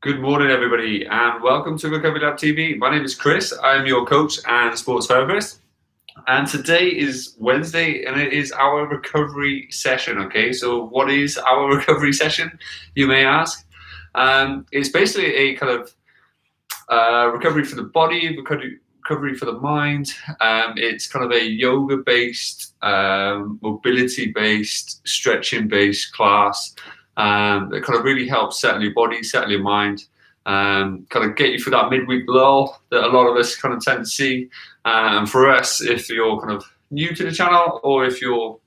Good morning, everybody, and welcome to Recovery Lab TV. My name is Chris. I'm your coach and sports therapist. And today is Wednesday, and it is our recovery session. Okay, so what is our recovery session, you may ask? It's basically a kind of recovery for the body, recovery for the mind. It's kind of a yoga-based, mobility-based, stretching-based class. That kind of really helps settle your body, settle your mind, kind of get you through that midweek lull that a lot of us kind of tend to see. And for us, if you're kind of new to the channel or if you're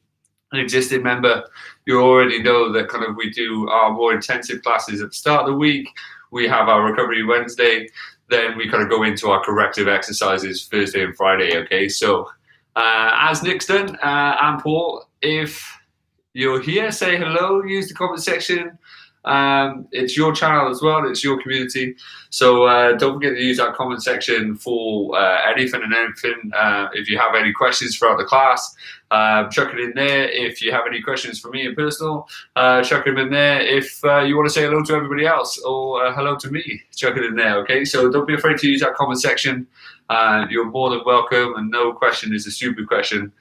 an existing member, you already know that kind of we do our more intensive classes at the start of the week. We have our recovery Wednesday, then we kind of go into our corrective exercises Thursday and Friday. Okay, so as Nick's done, and Paul, if you're here, say hello, use the comment section. It's your channel as well, it's your community. So don't forget to use that comment section for anything and everything. If you have any questions throughout the class, chuck it in there. If you have any questions for me in personal, chuck them in there. If you want to say hello to everybody else or hello to me, chuck it in there, okay? So don't be afraid to use that comment section. You're more than welcome, and no question is a stupid question.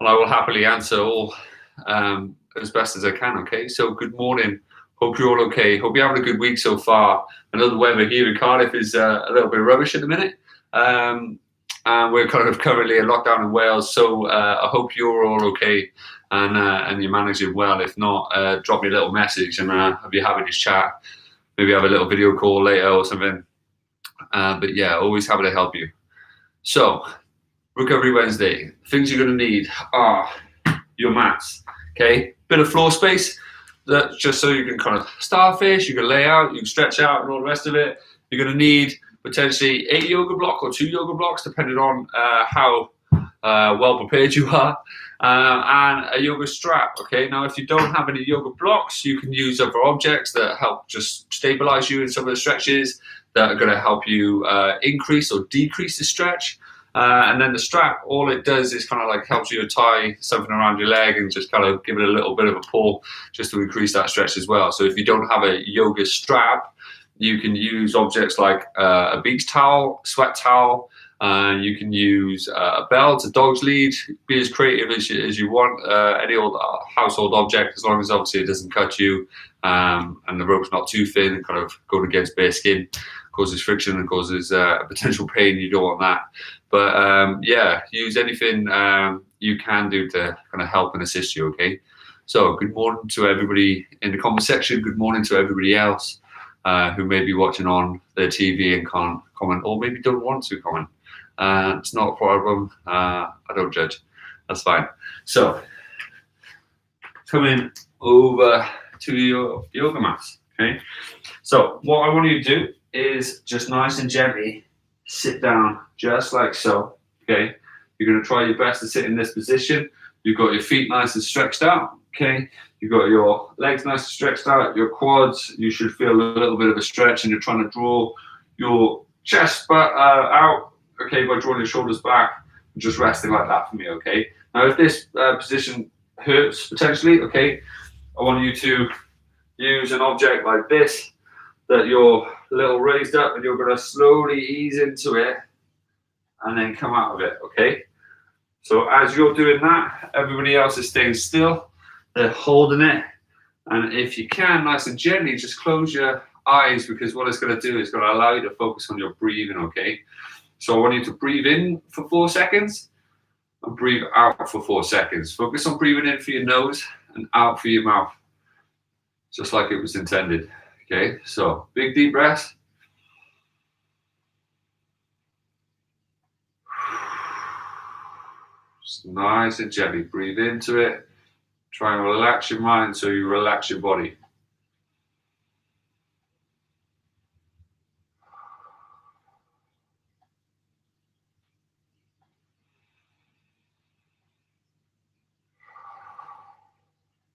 And I will happily answer all as best as I can, okay? So good morning. Hope you're all okay. Hope you're having a good week so far. I know the weather here in Cardiff is a little bit rubbish at the minute. And we're kind of currently in lockdown in Wales, so I hope you're all okay and you're managing well. If not, drop me a little message and I'll be happy to chat. Maybe have a little video call later or something. But yeah, always happy to help you. So, Recovery Wednesday, things you're going to need are your mats, okay? Bit of floor space, that just so you can kind of starfish, you can lay out, you can stretch out and all the rest of it. You're going to need potentially a yoga block or 2 yoga blocks, depending on how well prepared you are, and a yoga strap, okay? Now, if you don't have any yoga blocks, you can use other objects that help just stabilize you in some of the stretches that are going to help you increase or decrease the stretch. And then the strap, all it does is kind of like helps you to tie something around your leg and just kind of give it a little bit of a pull just to increase that stretch as well. So if you don't have a yoga strap, you can use objects like a beach towel, sweat towel. You can use a belt, a dog's lead. Be as creative as you want. Any old household object, as long as obviously it doesn't cut you and the rope's not too thin and kind of going against bare skin. Causes friction and causes potential pain. You don't want that. But yeah, use anything you can do to kind of help and assist you, okay? So good morning to everybody in the comment section. Good morning to everybody else who may be watching on their TV and can't comment, or maybe don't want to comment. It's not a problem. I don't judge. That's fine. So coming over to your yoga mats, okay? So what I want you to do is just nice and gently sit down, just like so, okay? You're going to try your best to sit in this position. You've got your feet nice and stretched out, okay? You've got your legs nice and stretched out, your quads, you should feel a little bit of a stretch, and you're trying to draw your chest out, okay, by drawing your shoulders back, just resting like that for me, okay? Now, if this position hurts potentially, okay, I want you to use an object like this that you're a little raised up, and you're going to slowly ease into it and then come out of it, okay? So as you're doing that, everybody else is staying still. They're holding it. And if you can, nice and gently, just close your eyes, because what it's going to do is going to allow you to focus on your breathing, okay? So I want you to breathe in for 4 seconds and breathe out for 4 seconds. Focus on breathing in for your nose and out for your mouth, just like it was intended. Okay, so big deep breath. Just nice and gently breathe into it. Try and relax your mind so you relax your body.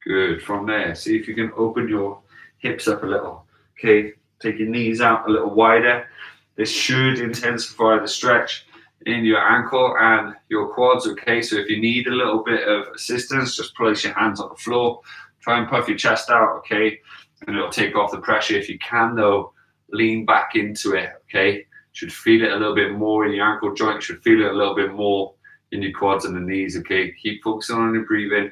Good. From there, see if you can open your hips up a little. Okay, take your knees out a little wider. This should intensify the stretch in your ankle and your quads, okay? So if you need a little bit of assistance, just place your hands on the floor. Try and puff your chest out, okay? and it'll take off the pressure. If you can though, lean back into it, okay? Should feel it a little bit more in your ankle joint, should feel it a little bit more in your quads and the knees, okay? Keep focusing on your breathing.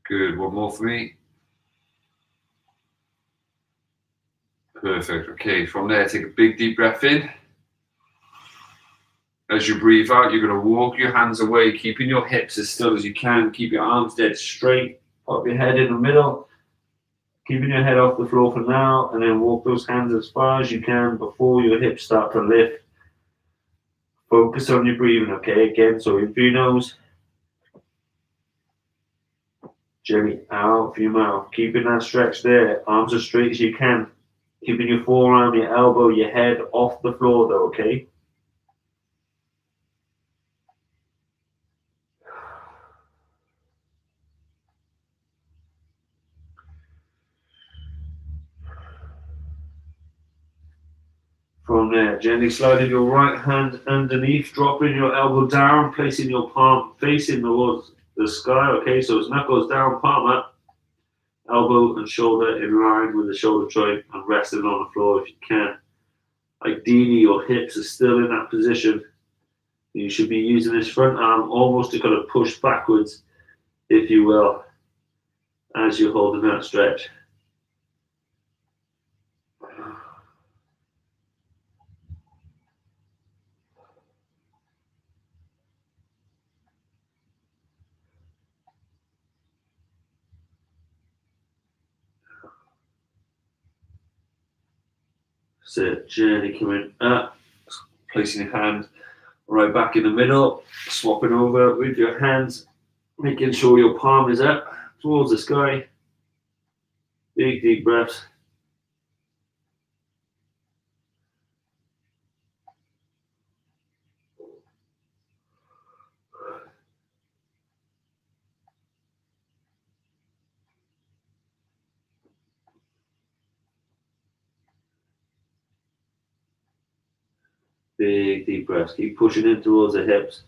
Good, one more for me. Perfect, okay, from there, take a big deep breath in. As you breathe out, you're gonna walk your hands away, keeping your hips as still as you can, keep your arms dead straight, pop your head in the middle, keeping your head off the floor for now, and then walk those hands as far as you can before your hips start to lift. Focus on your breathing, okay? Again, so in through your nose, gently out through your mouth. Keeping that stretch there, arms as straight as you can. Keeping your forearm, your elbow, your head off the floor though, okay? From there, gently sliding your right hand underneath, dropping your elbow down, placing your palm facing towards the sky, okay? So it's knuckles down, palm up, elbow and shoulder in line with the shoulder joint and resting on the floor if you can. Ideally, your hips are still in that position. You should be using this front arm almost to kind of push backwards, if you will, as you're holding that stretch. So gently coming up, placing your hand right back in the middle, swapping over with your hands, making sure your palm is up towards the sky. Big deep breaths. Big deep breaths. Keep pushing in towards the hips.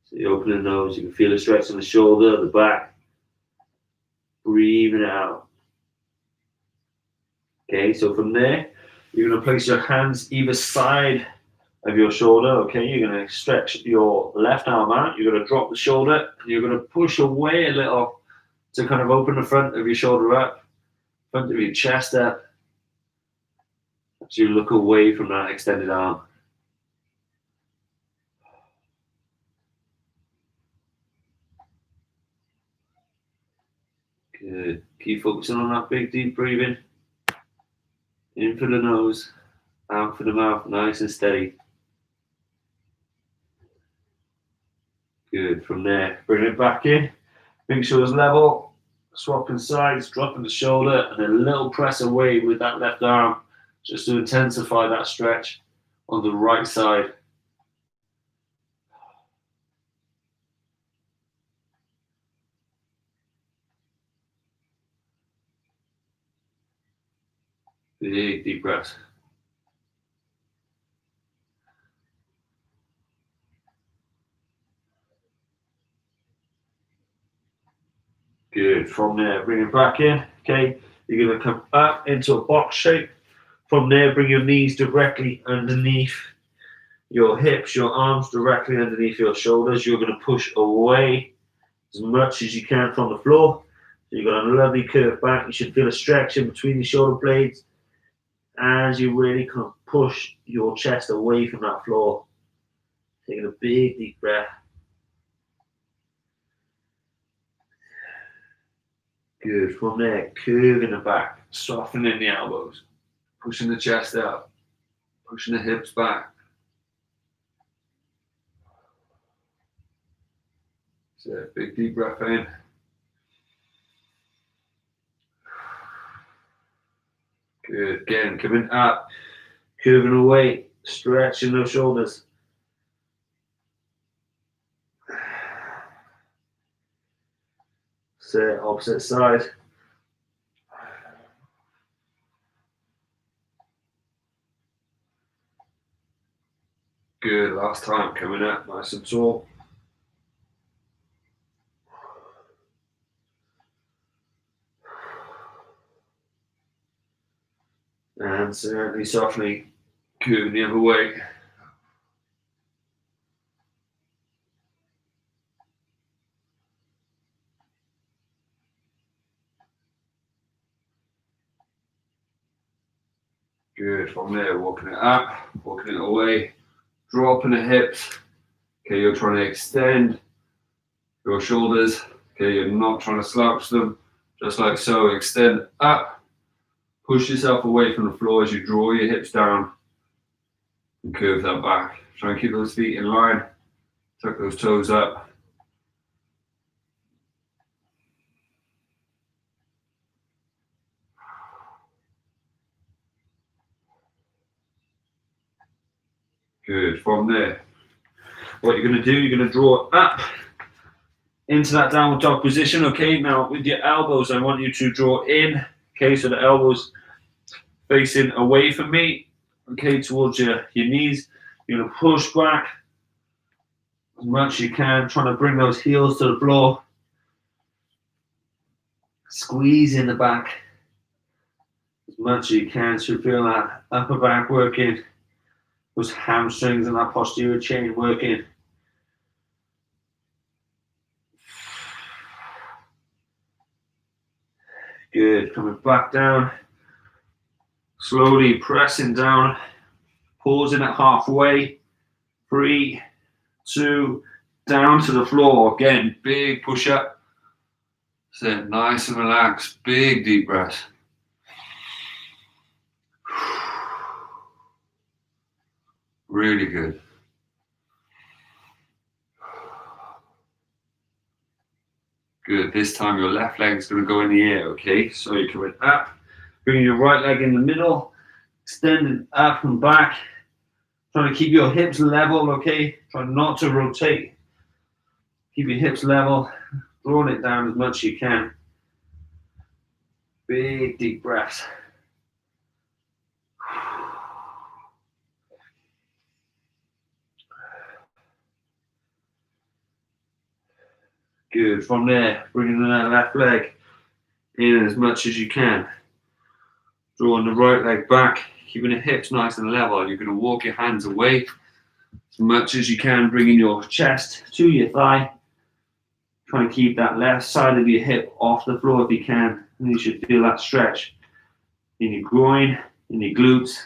So you open the nose, you can feel a stretch in the shoulder, the back. Breathing it out. Okay, so from there, you're going to place your hands either side of your shoulder. Okay, you're going to stretch your left arm out. You're going to drop the shoulder, and you're going to push away a little to kind of open the front of your shoulder up, front of your chest up, as you look away from that extended arm. Good. Keep focusing on that big deep breathing. In for the nose, out for the mouth, nice and steady. Good. From there, bring it back in. Make sure it's level. Swapping sides, dropping the shoulder, and a little press away with that left arm, just to intensify that stretch on the right side. Big deep breaths. Good. From there, bring it back in. Okay, you're going to come up into a box shape. From there, bring your knees directly underneath your hips, your arms directly underneath your shoulders. You're going to push away as much as you can from the floor. So you've got a lovely curve back. You should feel a stretch in between the shoulder blades as you really kind of push your chest away from that floor. Taking a big deep breath. Good. From there, curving the back, softening the elbows, pushing the chest out, pushing the hips back. So big deep breath in. Good. Again, coming up, curving away, stretching those shoulders. So opposite side. Good, last time, coming up, nice and tall. And certainly softly curving the other way. Good, from there, walking it up, walking it away, dropping the hips. Okay, you're trying to extend your shoulders. Okay, you're not trying to slouch them, just like so. Extend up, push yourself away from the floor as you draw your hips down and curve that back. Try and keep those feet in line, tuck those toes up. Good, from there, what you're going to do, you're going to draw up into that downward dog position. Okay, now with your elbows, I want you to draw in. Okay, so the elbows facing away from me. Okay, towards your knees. You're going to push back as much as you can, trying to bring those heels to the floor. Squeeze in the back as much as you can, so you feel that upper back working, those hamstrings and that posterior chain working. Good, coming back down, slowly pressing down, pausing at halfway. 3, 2, down to the floor. Again, big push up. Sit nice and relaxed, big deep breath. Really good. Good. This time your left leg is going to go in the air, okay? So you're coming up, bringing your right leg in the middle, extending up and back, trying to keep your hips level, okay? Try not to rotate. Keep your hips level, drawing it down as much as you can. Big deep breaths. Good. From there, bringing that left leg in as much as you can. Drawing the right leg back, keeping the hips nice and level. You're going to walk your hands away as much as you can, bringing your chest to your thigh. Trying to keep that left side of your hip off the floor if you can. And you should feel that stretch in your groin, in your glutes,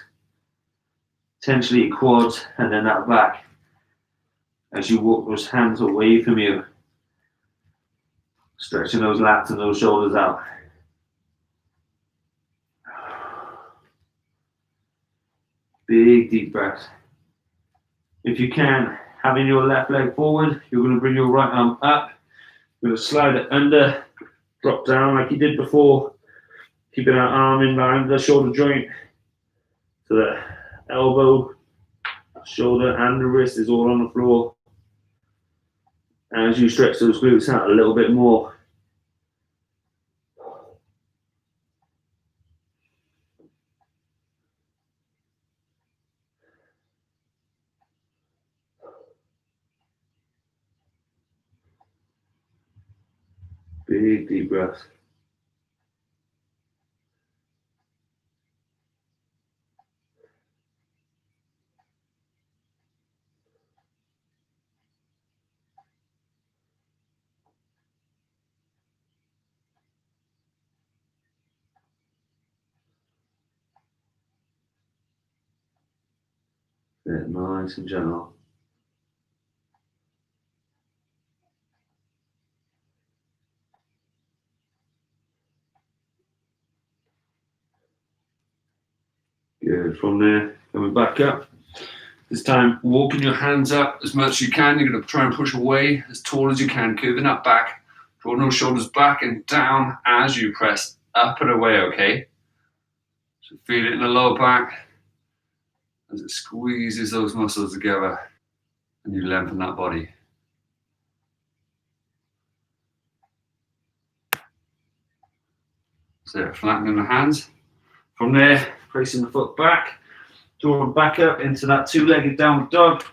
potentially your quads, and then that back as you walk those hands away from you. Stretching those lats and those shoulders out. Big deep breaths. If you can, having your left leg forward, you're going to bring your right arm up. You're going to slide it under, drop down like you did before, keeping that arm in line with the shoulder joint. So the elbow, shoulder, and the wrist is all on the floor. As you stretch those glutes out a little bit more. Big deep breaths. Yeah, nice and gentle. Good. From there, coming back up. This time, walking your hands up as much as you can. You're going to try and push away as tall as you can, curving that back. Draw those shoulders back and down as you press up and away, okay? So feel it in the lower back as it squeezes those muscles together and you lengthen that body. So flattening the hands. From there, placing the foot back, drawing back up into that two-legged downward dog.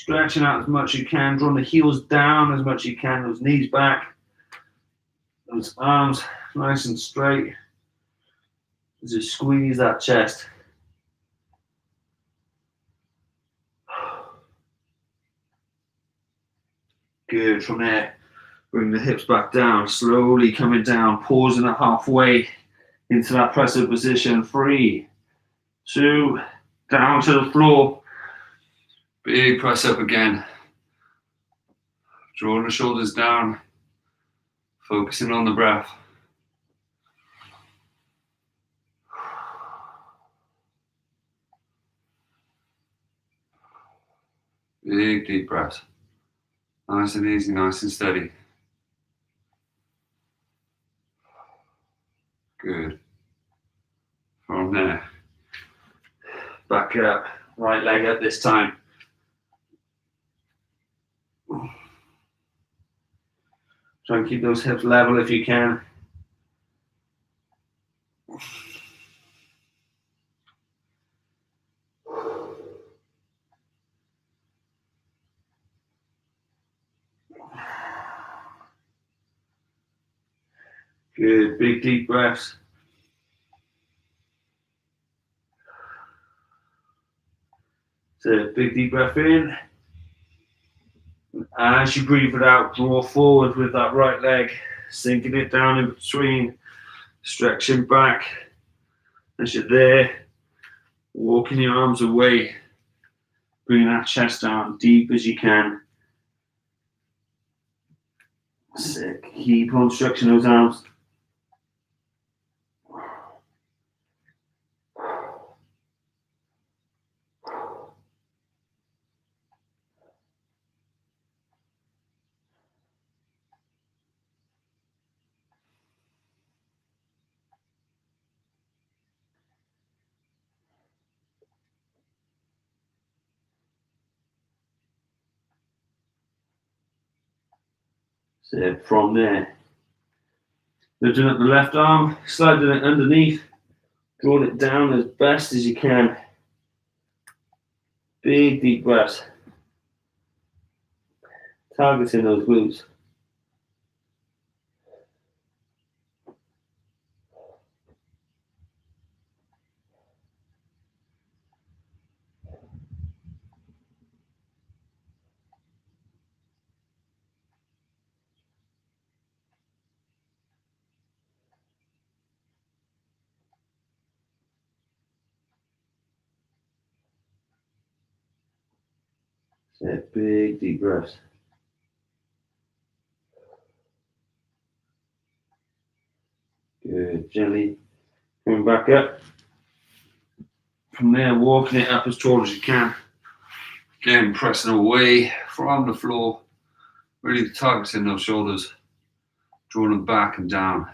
Stretching out as much as you can, drawing the heels down as much as you can, those knees back, those arms nice and straight. Just squeeze that chest. Good. From there, bring the hips back down, slowly coming down, pausing at halfway into that press-up position. 3, 2, down to the floor. Big press up again. Drawing the shoulders down, focusing on the breath. Big deep breath. Nice and easy, nice and steady. Good. From there, back up, right leg up this time. Try and keep those hips level if you can. Good, big deep breaths. So big deep breath in. As you breathe it out, draw forward with that right leg, sinking it down in between, stretching back. As you're there, walking your arms away, bring that chest down deep as you can. Sick. Keep on stretching those arms. So from there, lifting up the left arm, sliding it underneath, drawing it down as best as you can. Big deep breaths. Targeting those glutes. So big deep breaths. Good. Gently coming back up. From there, walking it up as tall as you can. Again, pressing away from the floor, really targeting those shoulders, drawing them back and down.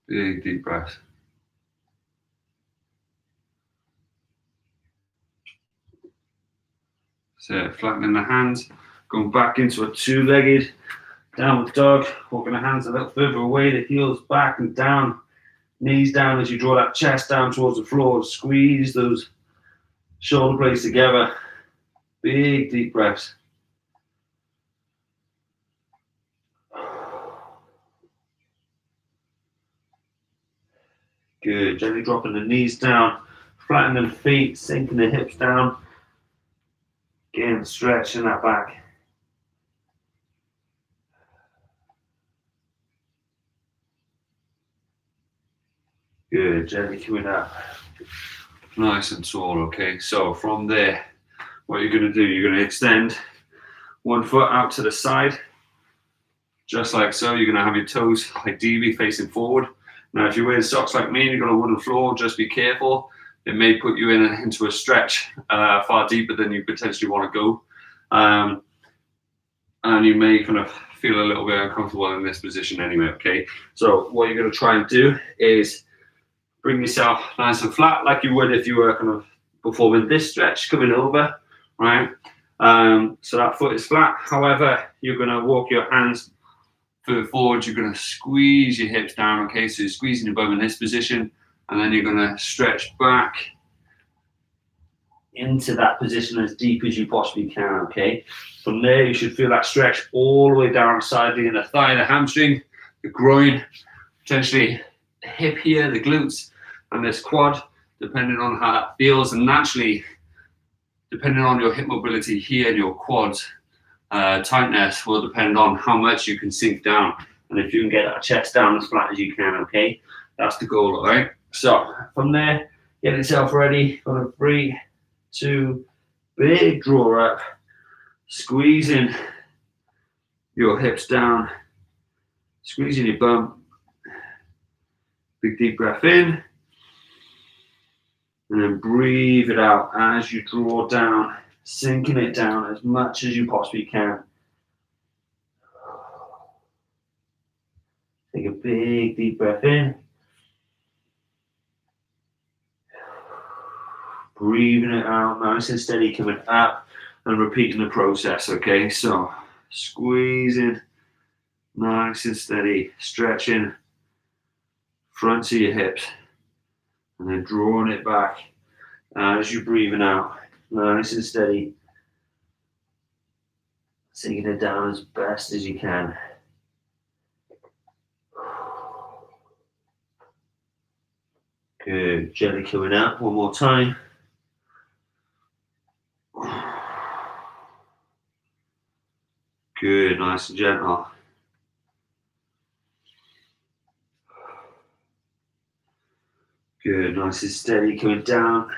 Big deep breath. So flattening the hands, going back into a two-legged downward dog, walking the hands a little further away, the heels back and down, knees down as you draw that chest down towards the floor. Squeeze those shoulder blades together. Big deep breaths. Good. Gently dropping the knees down, flattening the feet, sinking the hips down. Again, stretching that back. Good. Gently coming up. Nice and tall, okay? So from there, what you're going to do, you're going to extend one foot out to the side, just like so. You're going to have your toes ideally facing forward. Now, if you're wearing socks like me and you've got a wooden floor, just be careful. It may put you into a stretch far deeper than you potentially want to go. And you may kind of feel a little bit uncomfortable in this position anyway, okay? So what you're going to try and do is bring yourself nice and flat like you would if you were kind of performing this stretch, coming over, right? So that foot is flat. However, you're going to walk your hands further forward. You're going to squeeze your hips down, okay? So you're squeezing your bum in this position, and then you're going to stretch back into that position as deep as you possibly can, okay? From there, you should feel that stretch all the way down side, the inner thigh, the hamstring, the groin, potentially the hip here, the glutes, and this quad, depending on how that feels. And naturally, depending on your hip mobility here and your quads, tightness will depend on how much you can sink down. And if you can get that chest down as flat as you can, okay? That's the goal, all right? So from there, get yourself ready for a 3, 2, big draw up, squeezing your hips down, squeezing your bum. Big deep breath in, and then breathe it out as you draw down, sinking it down as much as you possibly can. Take a big deep breath in. Breathing it out, nice and steady, coming up and repeating the process, okay? So squeezing, nice and steady, stretching front of your hips, and then drawing it back as you're breathing out, nice and steady, sinking it down as best as you can. Good, gently coming up, one more time. Good, nice and gentle. Good, nice and steady, coming down.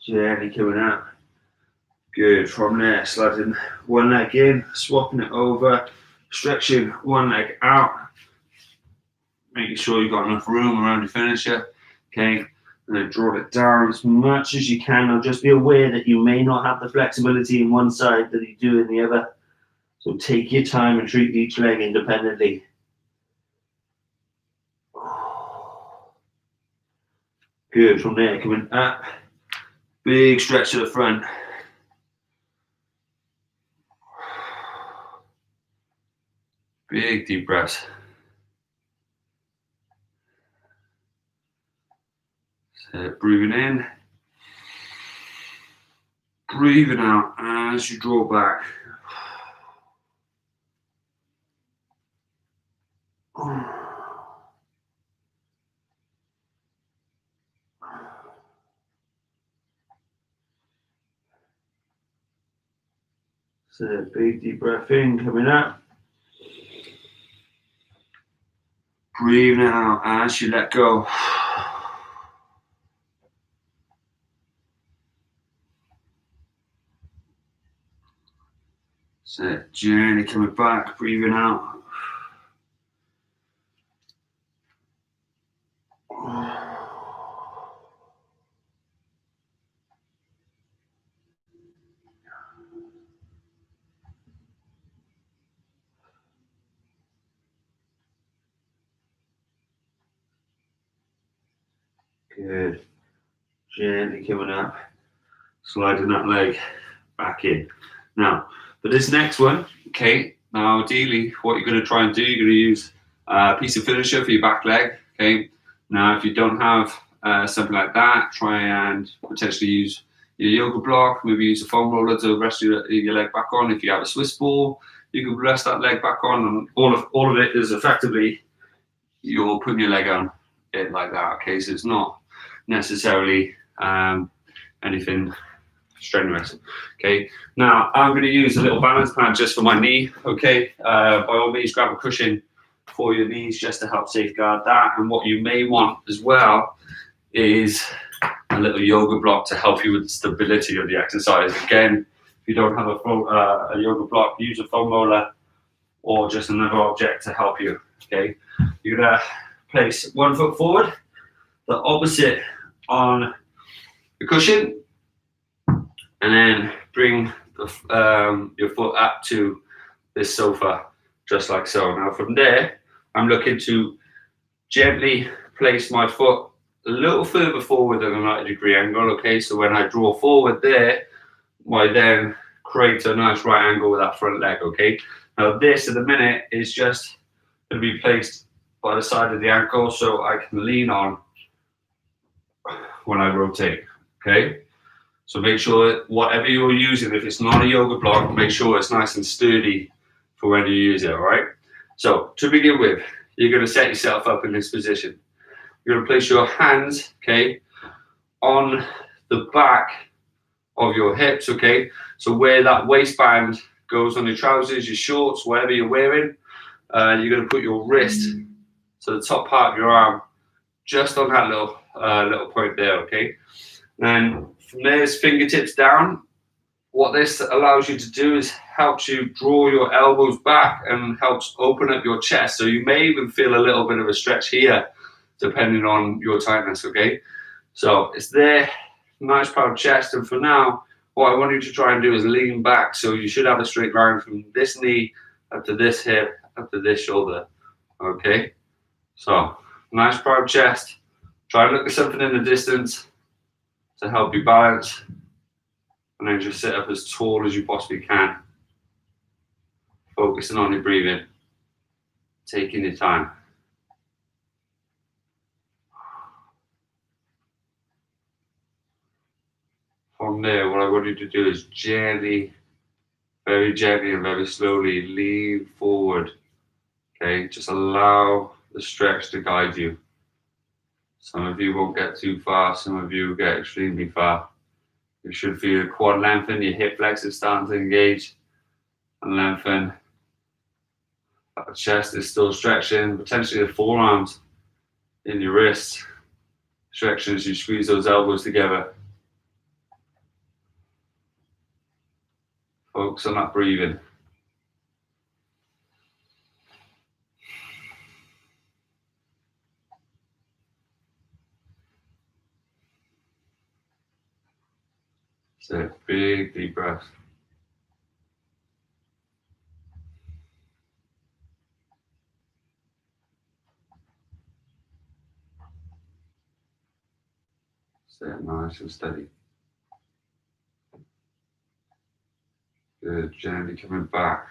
Gently coming up. Good, from there, sliding one leg in, swapping it over, stretching one leg out, making sure you've got enough room around your finisher, okay? And then draw it down as much as you can. Now just be aware that you may not have the flexibility in one side that you do in the other. So take your time and treat each leg independently. Good, from there, coming up, big stretch to the front. Big deep breaths. So breathing in, breathing out as you draw back. So big deep breath in, coming up. Breathing out as you let go. So journey coming back, breathing out. Good. Gently coming up, sliding that leg back in. Now, for this next one, okay, now ideally what you're going to try and do, you're going to use a piece of finisher for your back leg, okay? Now, if you don't have something like that, try and potentially use your yoga block, maybe use a foam roller to rest your leg back on. If you have a Swiss ball, you can rest that leg back on, and all of it is effectively you're putting your leg on it like that, okay? So it's not necessarily anything strenuous, okay? Now, I'm going to use a little balance pad just for my knee, okay? By all means, grab a cushion for your knees just to help safeguard that. And what you may want as well is a little yoga block to help you with the stability of the exercise. Again, if you don't have a yoga block, use a foam roller or just another object to help you, okay? You're going to place one foot forward, the opposite on the cushion, and then bring your foot up to this sofa, just like so. Now from there, I'm looking to gently place my foot a little further forward than a 90-degree angle, okay? So when I draw forward there, might then create a nice right angle with that front leg, okay? Now this at the minute is just going to be placed by the side of the ankle so I can lean on when I rotate, okay? So make sure that whatever you're using, if it's not a yoga block, make sure it's nice and sturdy for when you use it, all right? So to begin with, you're going to set yourself up in this position. You're going to place your hands, okay, on the back of your hips, okay? So where that waistband goes on your trousers, your shorts, whatever you're wearing, you're going to put your wrist, so the top part of your arm, just on that little point there, okay? And from there's fingertips down. What this allows you to do is helps you draw your elbows back and helps open up your chest. So you may even feel a little bit of a stretch here, depending on your tightness, okay? So it's there, nice proud chest. And for now, what I want you to try and do is lean back. So you should have a straight line from this knee up to this hip, up to this shoulder, okay? So nice proud chest. Try and look at something in the distance to help you balance. And then just sit up as tall as you possibly can. Focusing on your breathing. Taking your time. From there, what I want you to do is gently, very gently and very slowly lean forward. Okay, just allow the stretch to guide you. Some of you won't get too far, some of you will get extremely far. You should feel your quad lengthen, your hip flexors starting to engage and lengthen. The chest is still stretching, potentially the forearms in your wrists. Stretching as you squeeze those elbows together. Focus on that breathing. So big deep breath. Sit nice and steady. Good, gently coming back.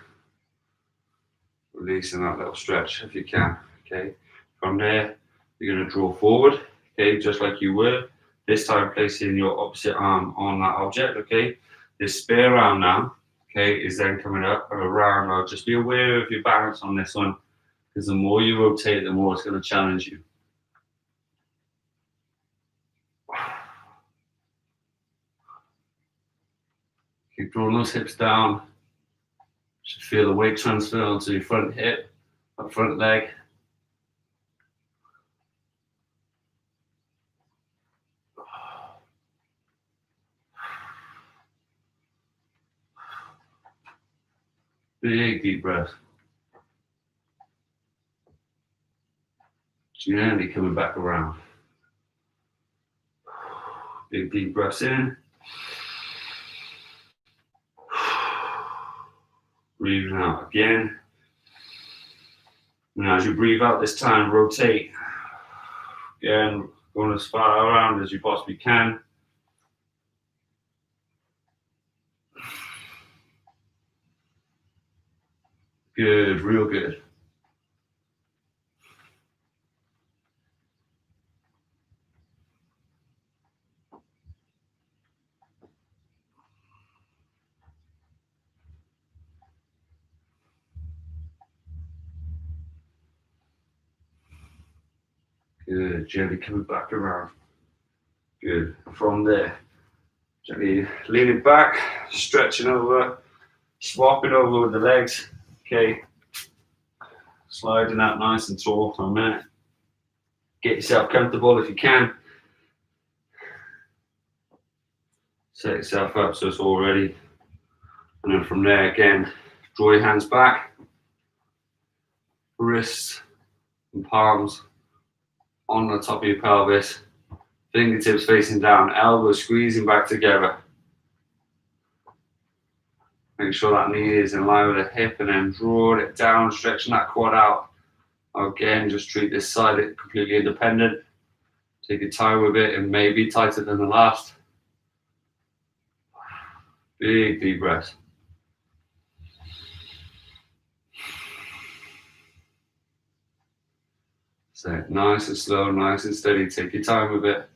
Releasing that little stretch if you can, okay? From there, you're going to draw forward, okay, just like you were. This time placing your opposite arm on that object, okay? This spare arm now, okay, is then coming up and around. Now just be aware of your balance on this one, because the more you rotate, the more it's going to challenge you. Keep drawing those hips down. Should feel the weight transfer onto your front hip, that front leg. Big deep breath. Gently coming back around. Big deep breaths in. Breathing out again. And as you breathe out this time, rotate. Again, going as far around as you possibly can. Good, real good. Good, gently coming back around. Good. From there, gently leaning back, stretching over, swapping over with the legs. Okay. Sliding out nice and tall for a minute. Get yourself comfortable if you can. Set yourself up so it's all ready. And then from there, again, draw your hands back. Wrists and palms on the top of your pelvis. Fingertips facing down, elbows squeezing back together. Make sure that knee is in line with the hip and then draw it down, stretching that quad out. Again, just treat this side completely independent. Take your time with it, and maybe tighter than the last. Big deep breath. So nice and slow, nice and steady. Take your time with it.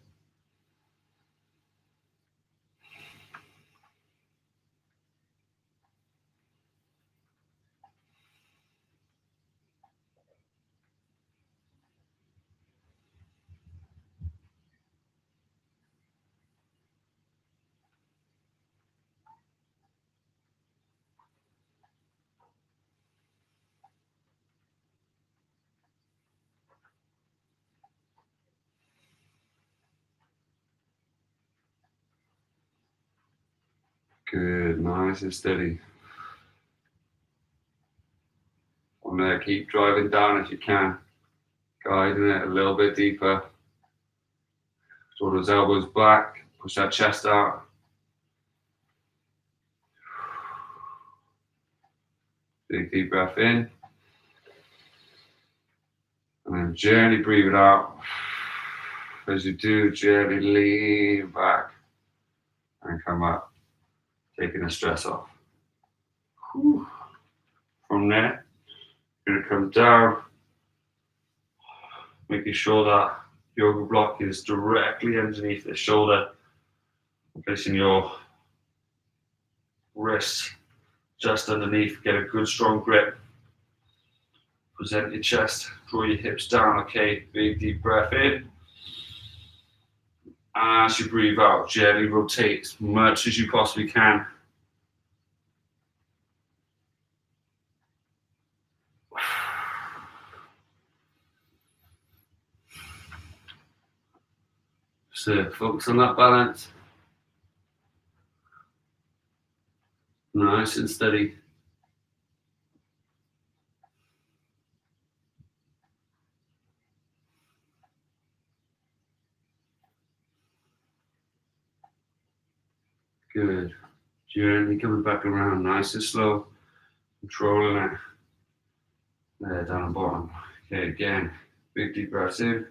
Good, nice and steady. From there, keep driving down if you can. Guiding it a little bit deeper. Draw those elbows back, push that chest out. Big deep breath in. And then gently breathe it out. As you do, gently lean back and come up, taking the stress off. From there, you're going to come down, making sure that yoga block is directly underneath the shoulder, placing your wrist just underneath, get a good strong grip. Present your chest, draw your hips down, okay, big deep breath in. As you breathe out, gently rotate as much as you possibly can. So focus on that balance. Nice and steady. Good. Gently coming back around, nice and slow. Controlling it. There, down the bottom. Okay, again, big deep breaths in.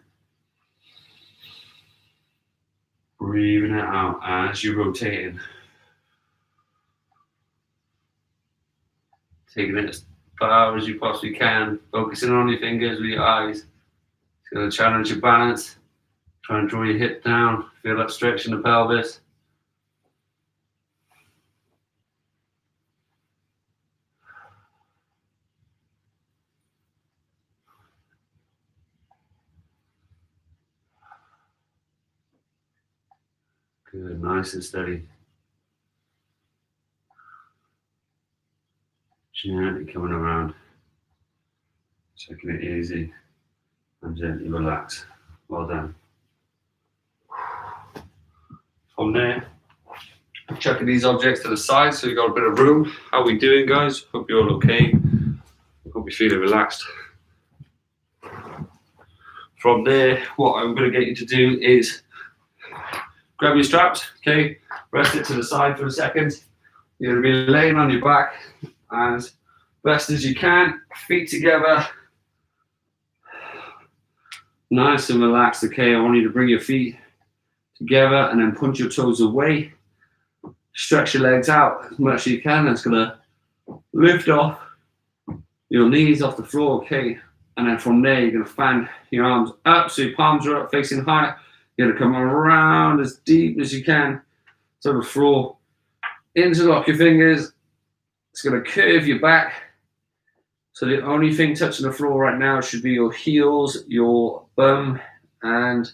Breathing it out as you're rotating. Taking it as far as you possibly can. Focusing on your fingers with your eyes. It's going to challenge your balance. Try and draw your hip down. Feel that stretch in the pelvis. Good, nice and steady. Gently coming around. Taking it easy and gently relax. Well done. From there, chucking these objects to the side so you've got a bit of room. How are we doing, guys? Hope you're all okay. Hope you're feeling relaxed. From there, what I'm going to get you to do is grab your straps, okay? Rest it to the side for a second. You're going to be laying on your back as best as you can, feet together. Nice and relaxed, okay? I want you to bring your feet together and then punch your toes away. Stretch your legs out as much as you can. That's going to lift off your knees off the floor, okay? And then from there, you're going to fan your arms up so your palms are up facing high. You're going to come around as deep as you can to the floor. Interlock your fingers. It's going to curve your back. So the only thing touching the floor right now should be your heels, your bum, and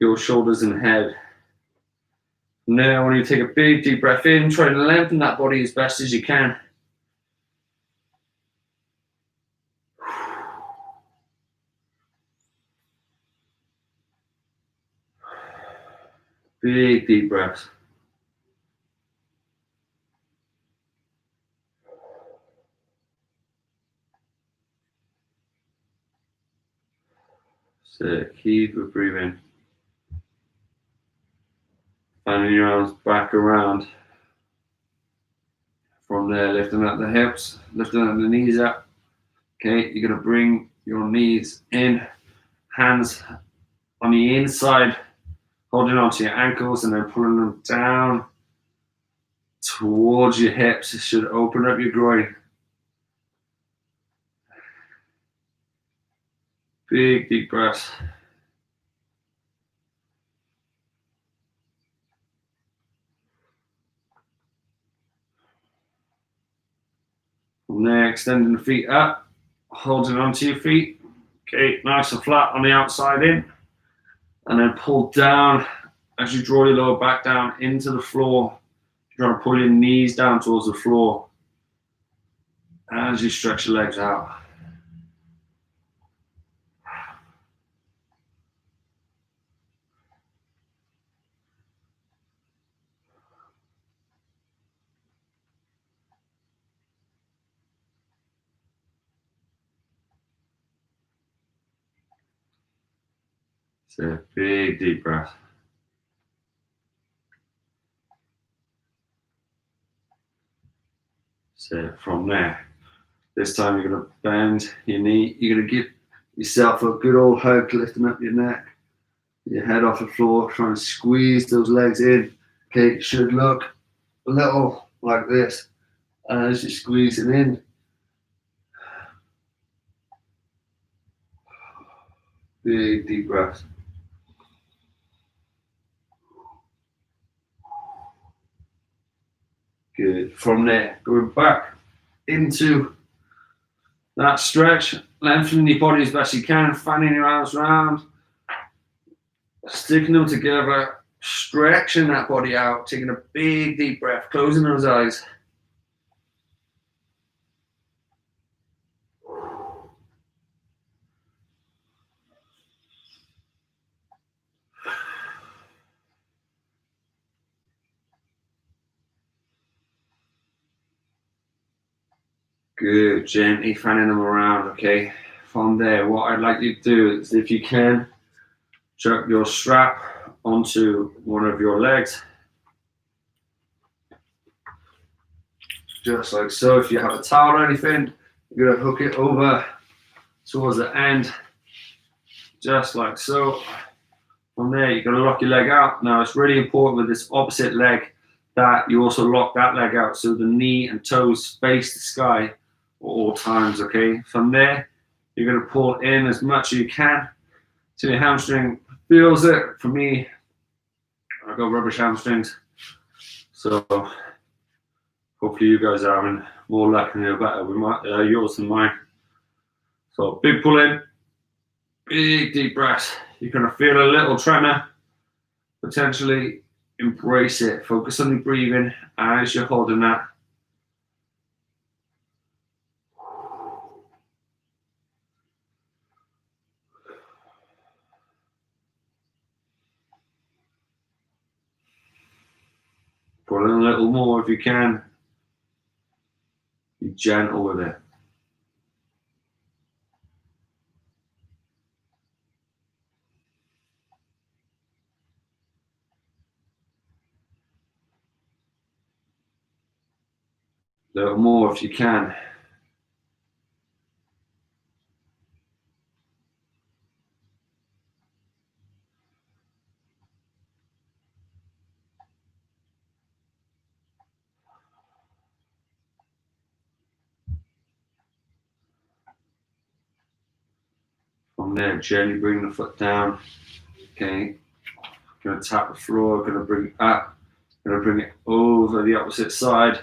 your shoulders and head. Now, when you take a big deep breath in, try to lengthen that body as best as you can. Big deep breaths. So keep breathing. Fanning your arms back around. From there, lifting up the hips, lifting up the knees up. Okay, you're going to bring your knees in, hands on the inside, holding onto your ankles and then pulling them down. towards your hips. It should open up your groin. Big deep breaths. From there, extending the feet up, holding onto your feet. Okay, nice and flat on the outside in. And then pull down as you draw your lower back down into the floor. You're trying to pull your knees down towards the floor as you stretch your legs out. So big deep breath. So from there, this time you're going to bend your knee. You're going to give yourself a good old hug, lifting up your neck, your head off the floor, trying to squeeze those legs in. Okay, it should look a little like this as you're squeezing in. Big deep breaths. Good. From there, going back into that stretch, lengthening your body as best you can, fanning your arms around, sticking them together, stretching that body out, taking a big deep breath, closing those eyes. Good, gently fanning them around, okay? From there, what I'd like you to do is, if you can, chuck your strap onto one of your legs. Just like so. If you have a towel or anything, you're gonna hook it over towards the end, just like so. From there, you're gonna lock your leg out. Now, it's really important with this opposite leg that you also lock that leg out so the knee and toes face the sky at all times, okay? From there, you're gonna pull in as much as you can till your hamstring feels it. For me, I've got rubbish hamstrings, so hopefully you guys are having more luck and you're better with yours than mine. So big pull in, big deep breath. You're gonna feel a little tremor, potentially. Embrace it. Focus on your breathing as you're holding that. Pull in a little more if you can. Be gentle with it. A little more if you can. From there, gently bring the foot down. Okay. Gonna tap the floor, gonna bring it up, gonna bring it over the opposite side.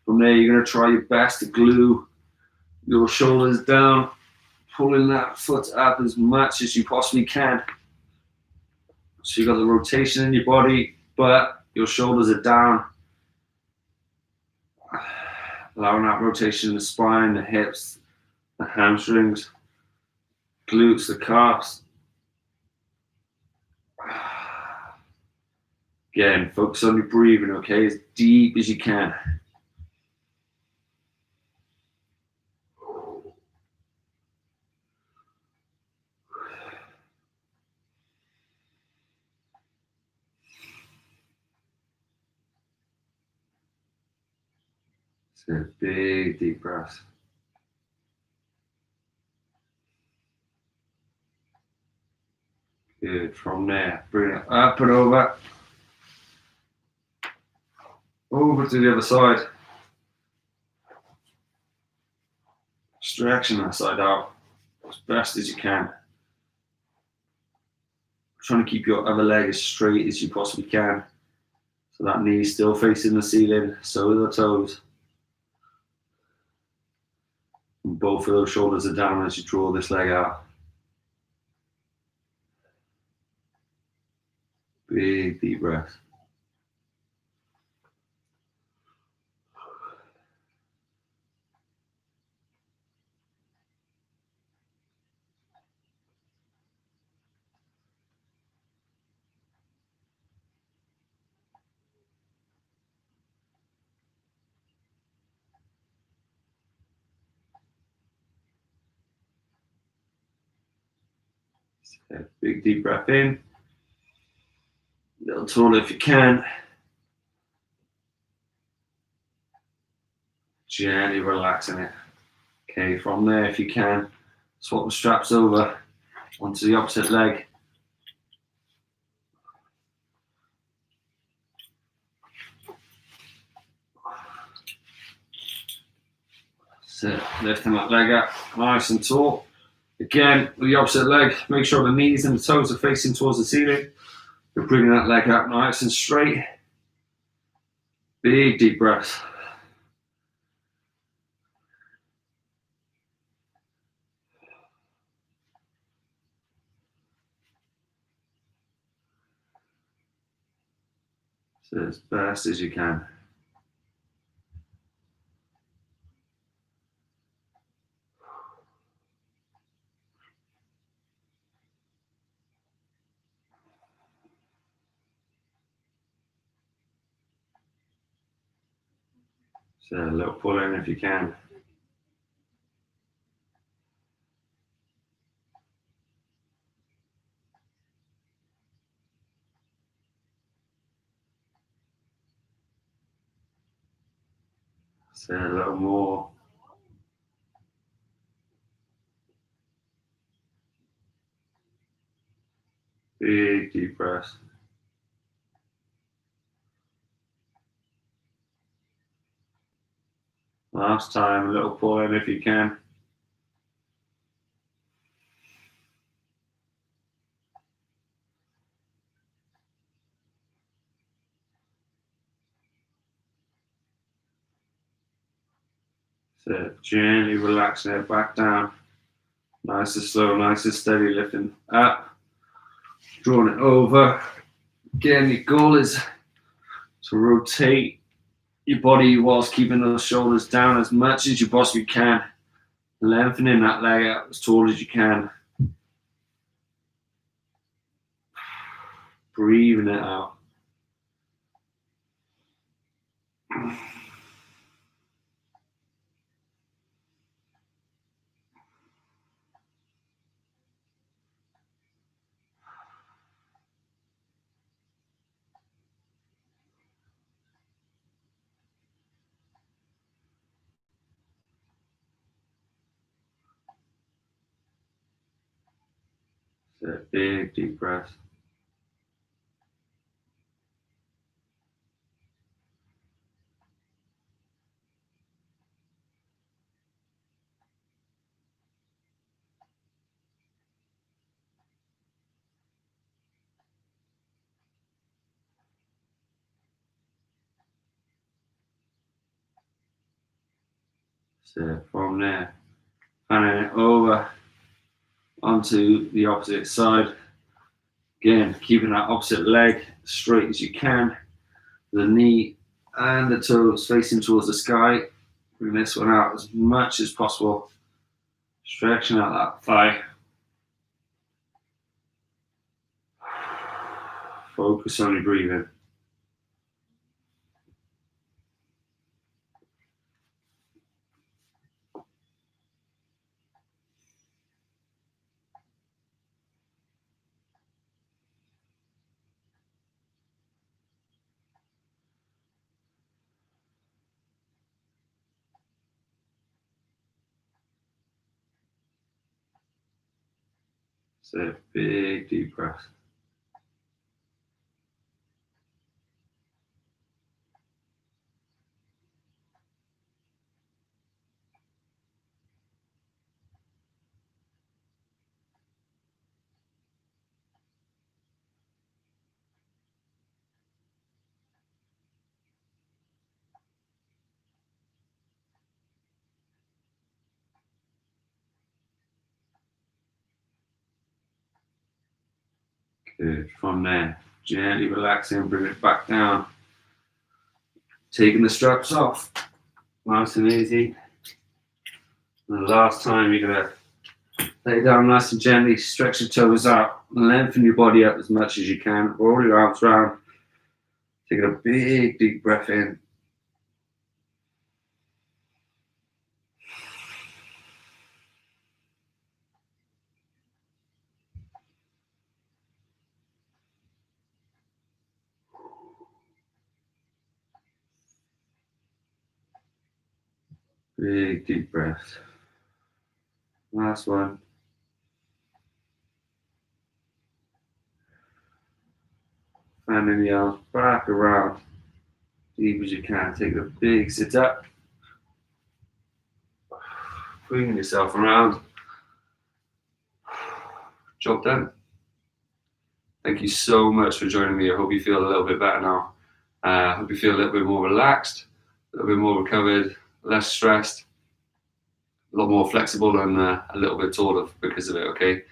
From there, you're gonna try your best to glue your shoulders down, pulling that foot up as much as you possibly can. So you've got the rotation in your body, but your shoulders are down. Allowing that rotation in the spine, the hips, the hamstrings, glutes, the calves. Again, focus on your breathing, okay? As deep as you can. So big, deep breaths. Good. From there, bring it up and over. Over to the other side. Stretching that side out as best as you can. Trying to keep your other leg as straight as you possibly can. So that knee is still facing the ceiling, so are the toes. And both of those shoulders are down as you draw this leg out. Big deep breath. Big deep breath in. A little taller if you can. Gently relaxing it. Okay, from there, if you can, swap the straps over onto the opposite leg. So lifting that leg up nice and tall. Again, with the opposite leg, make sure the knees and the toes are facing towards the ceiling. You're bringing that leg up nice and straight. Big deep breaths. So as best as you can. So a little pull in if you can. So a little more. Big deep breaths. Last time, a little pull in if you can. So gently relaxing it back down. Nice and slow, nice and steady, lifting up. Drawing it over. Again, your goal is to rotate your body whilst keeping those shoulders down as much as you possibly can. Lengthening that leg out as tall as you can. Breathing it out. So big deep breath. So from there, panning it over onto the opposite side. Again, keeping that opposite leg straight as you can. The knee and the toes facing towards the sky. Bring this one out as much as possible. Stretching out that thigh. Focus on your breathing. So big deep breath. Good. From there, gently relaxing, bring it back down. Taking the straps off. Nice and easy. And the last time you're going to lay down nice and gently, stretch your toes out, lengthen your body up as much as you can, roll your arms around, taking a big deep breath in. Big deep breath. Last one. Fanning the arms back around, deep as you can. Take a big sit up. Bringing yourself around. Job done. Thank you so much for joining me. I hope you feel a little bit better now. I hope you feel a little bit more relaxed, a little bit more recovered, less stressed, a lot more flexible, and a little bit taller because of it, okay?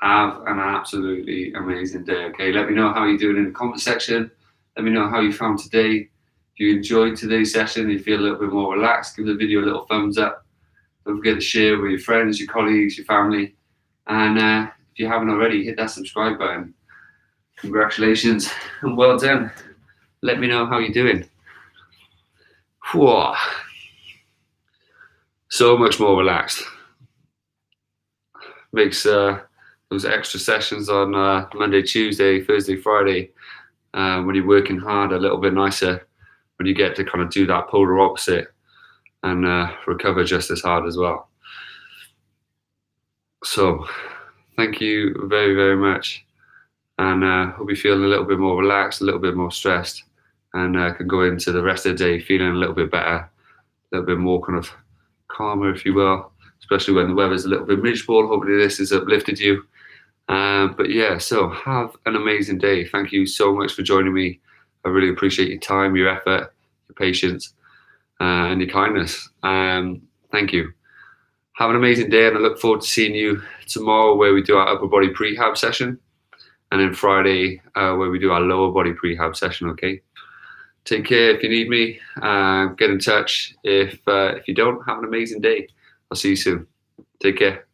Have an absolutely amazing day, okay? Let me know how you're doing in the comment section. Let me know how you found today. If you enjoyed today's session, you feel a little bit more relaxed, give the video a little thumbs up. Don't forget to share with your friends, your colleagues, your family. And if you haven't already, hit that subscribe button. Congratulations and well done. Let me know how you're doing. Whoa. So much more relaxed. Makes those extra sessions on Monday, Tuesday, Thursday, Friday, when you're working hard, a little bit nicer when you get to kind of do that polar opposite and recover just as hard as well. So thank you very, very much. And hope you're feeling a little bit more relaxed, a little bit more stressed, and can go into the rest of the day feeling a little bit better, a little bit more kind of calmer, if you will, especially when the weather's a little bit miserable. Hopefully this has uplifted you. But yeah, so have an amazing day. Thank you so much for joining me. I really appreciate your time, your effort, your patience, and your kindness. Thank you. Have an amazing day, and I look forward to seeing you tomorrow where we do our upper body prehab session. And then Friday, where we do our lower body prehab session, okay? Take care. If you need me, get in touch. If you don't, have an amazing day. I'll see you soon. Take care.